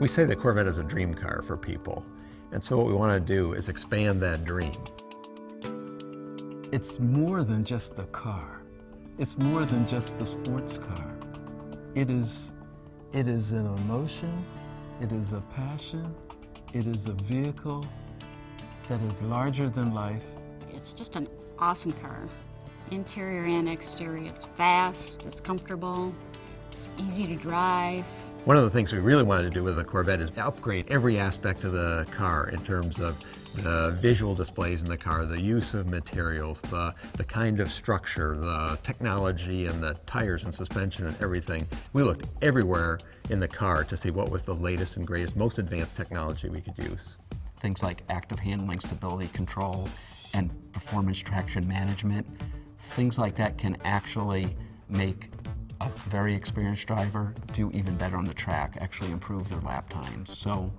We say the Corvette is a dream car for people, and so what we want to do is expand that dream. It's more than just a car. It's more than just a sports car. It is an emotion, it is a passion, it is a vehicle that is larger than life. It's just an awesome car. Interior and exterior, it's fast, it's comfortable, it's easy to drive. One of the things we really wanted to do with the Corvette is upgrade every aspect of the car in terms of the visual displays in the car, the use of materials, the kind of structure, the technology and the tires and suspension and everything. We looked everywhere in the car to see what was the latest and greatest, most advanced technology we could use. Things like active handling, stability control, and performance traction management. Things like that can actually make a very experienced driver do even better on the track, actually improve their lap times. So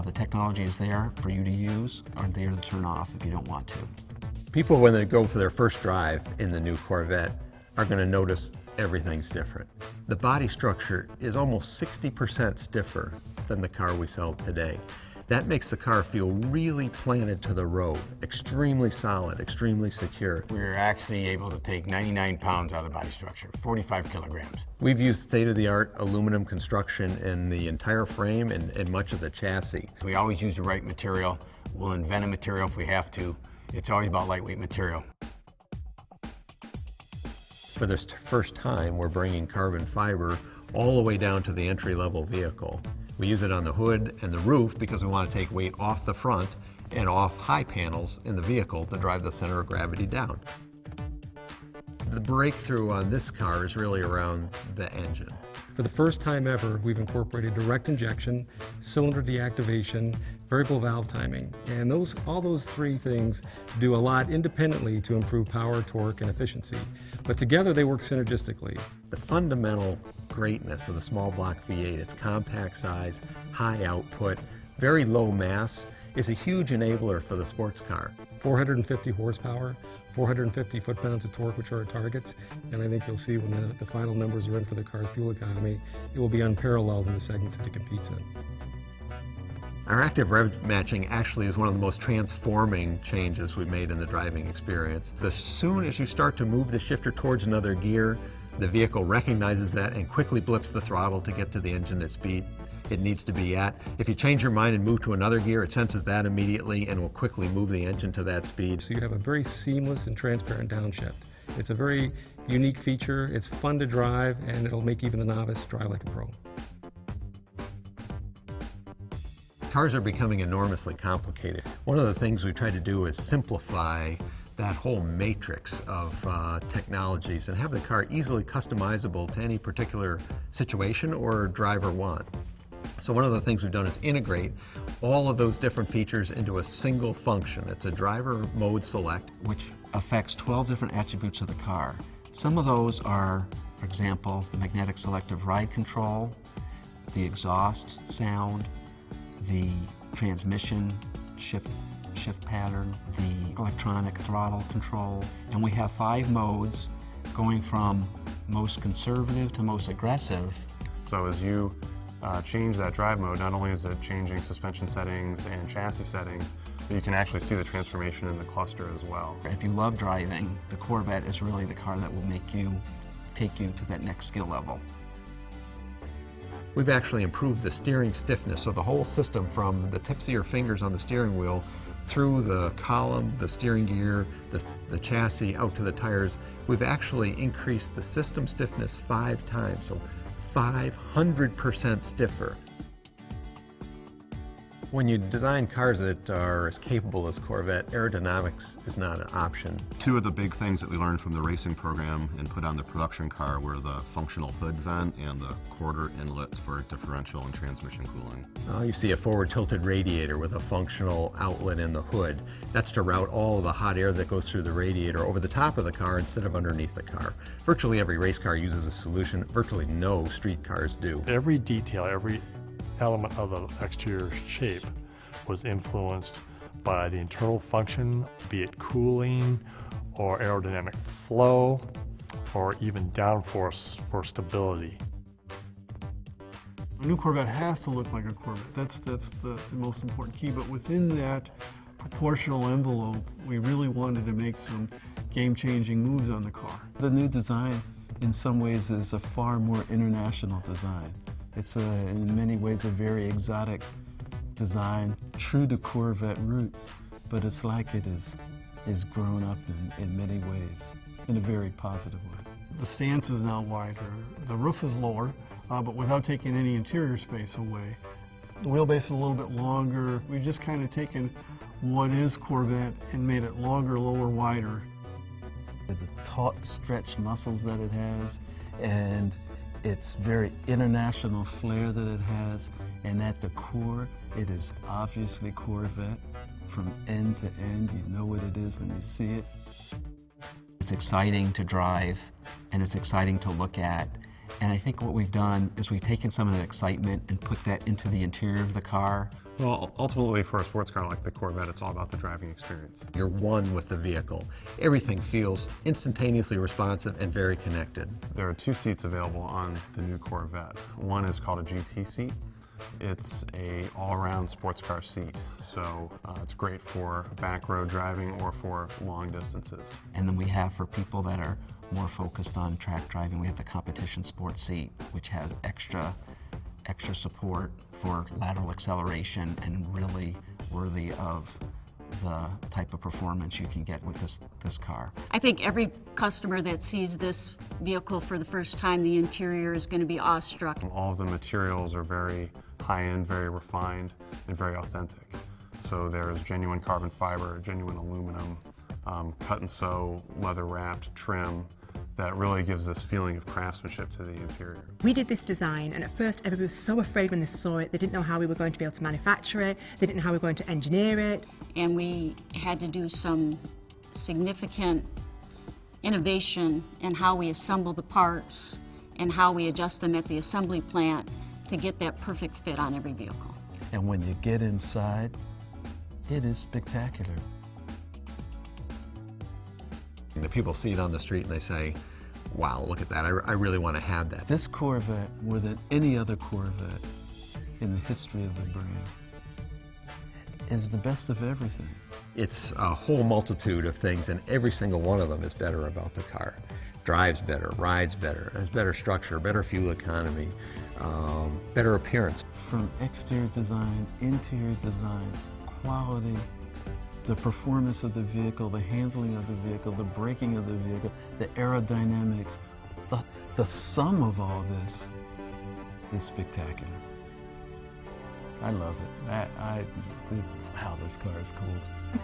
the technology is there for you to use, or there to turn off if you don't want to. People, when they go for their first drive in the new Corvette, are going to notice everything's different. The body structure is almost 60% stiffer than the car we sell today. That makes the car feel really planted to the road, extremely solid, extremely secure. We're actually able to take 99 pounds out of the body structure, 45 kilograms. We've used state-of-the-art aluminum construction in the entire frame and much of the chassis. We always use the right material. We'll invent a material if we have to. It's always about lightweight material. For this first time, we're bringing carbon fiber all the way down to the entry-level vehicle. We use it on the hood and the roof because we want to take weight off the front and off high panels in the vehicle to drive the center of gravity down. The breakthrough on this car is really around the engine. For the first time ever, we've incorporated direct injection, cylinder deactivation, variable valve timing, and all those three things do a lot independently to improve power, torque, and efficiency. But together they work synergistically. The fundamental greatness of the small block V8, its compact size, high output, very low mass, is a huge enabler for the sports car. 450 horsepower, 450 foot-pounds of torque, which are our targets, and I think you'll see when the final numbers are in for the car's fuel economy, it will be unparalleled in the segments that it competes in. Our active rev matching actually is one of the most transforming changes we've made in the driving experience. As soon as you start to move the shifter towards another gear, the vehicle recognizes that and quickly blips the throttle to get to the engine at speed it needs to be at. If you change your mind and move to another gear, it senses that immediately and will quickly move the engine to that speed. So you have a very seamless and transparent downshift. It's a very unique feature, it's fun to drive, and it'll make even the novice drive like a pro. Cars are becoming enormously complicated. One of the things we try to do is simplify that whole matrix of technologies and have the car easily customizable to any particular situation or driver want. So one of the things we've done is integrate all of those different features into a single function. It's a driver mode select, which affects 12 different attributes of the car. Some of those are, for example, the magnetic selective ride control, the exhaust sound, the transmission shift pattern, the electronic throttle control, and we have 5 modes going from most conservative to most aggressive. So as you change that drive mode, not only is it changing suspension settings and chassis settings, but you can actually see the transformation in the cluster as well. If you love driving, the Corvette is really the car that will take you to that next skill level. We've actually improved the steering stiffness of the whole system from the tips of your fingers on the steering wheel through the column, the steering gear, the chassis, out to the tires. We've actually increased the system stiffness 5 times, so 500% stiffer. When you design cars that are as capable as Corvette, aerodynamics is not an option. 2 of the big things that we learned from the racing program and put on the production car were the functional hood vent and the quarter inlets for differential and transmission cooling. You see a forward tilted radiator with a functional outlet in the hood. That's to route all of the hot air that goes through the radiator over the top of the car instead of underneath the car. Virtually every race car uses a solution. Virtually no street cars do. Every detail, every element of the exterior shape was influenced by the internal function, be it cooling or aerodynamic flow or even downforce for stability. A new Corvette has to look like a Corvette. That's the most important key. But within that proportional envelope, we really wanted to make some game-changing moves on the car. The new design, in some ways, is a far more international design. It's in many ways a very exotic design, true to Corvette roots, but it's like it is grown up in many ways, in a very positive way. The stance is now wider, the roof is lower, but without taking any interior space away. The wheelbase is a little bit longer. We've just kind of taken what is Corvette and made it longer, lower, wider. The taut, stretched muscles that it has, and its very international flair that it has, and at the core, it is obviously Corvette. From end to end, you know what it is when you see it. It's exciting to drive, and it's exciting to look at. And I think what we've done is we've taken some of that excitement and put that into the interior of the car. Well, ultimately for a sports car like the Corvette, it's all about the driving experience. You're one with the vehicle. Everything feels instantaneously responsive and very connected. There are 2 seats available on the new Corvette. One is called a GT seat. It's a all-around sports car seat, so it's great for back road driving or for long distances. And then we have, for people that are more focused on track driving, we have the competition sports seat, which has extra support for lateral acceleration and really worthy of the type of performance you can get with this car. I think every customer that sees this vehicle for the first time, the interior is going to be awestruck. All of the materials are very high-end, very refined, and very authentic. So there's genuine carbon fiber, genuine aluminum, cut and sew, leather-wrapped trim that really gives this feeling of craftsmanship to the interior. We did this design, and at first everybody was so afraid when they saw it. They didn't know how we were going to be able to manufacture it. They didn't know how we were going to engineer it. And we had to do some significant innovation in how we assemble the parts and how we adjust them at the assembly plant to get that perfect fit on every vehicle. And when you get inside, it is spectacular. The people see it on the street and they say, wow, look at that, I really want to have that. This Corvette, more than any other Corvette in the history of the brand, is the best of everything. It's a whole multitude of things, and every single one of them is better about the car. Drives better, rides better, has better structure, better fuel economy, better appearance. From exterior design, interior design, quality, the performance of the vehicle, the handling of the vehicle, the braking of the vehicle, the aerodynamics, the sum of all this is spectacular. I love it. Wow, this car is cool.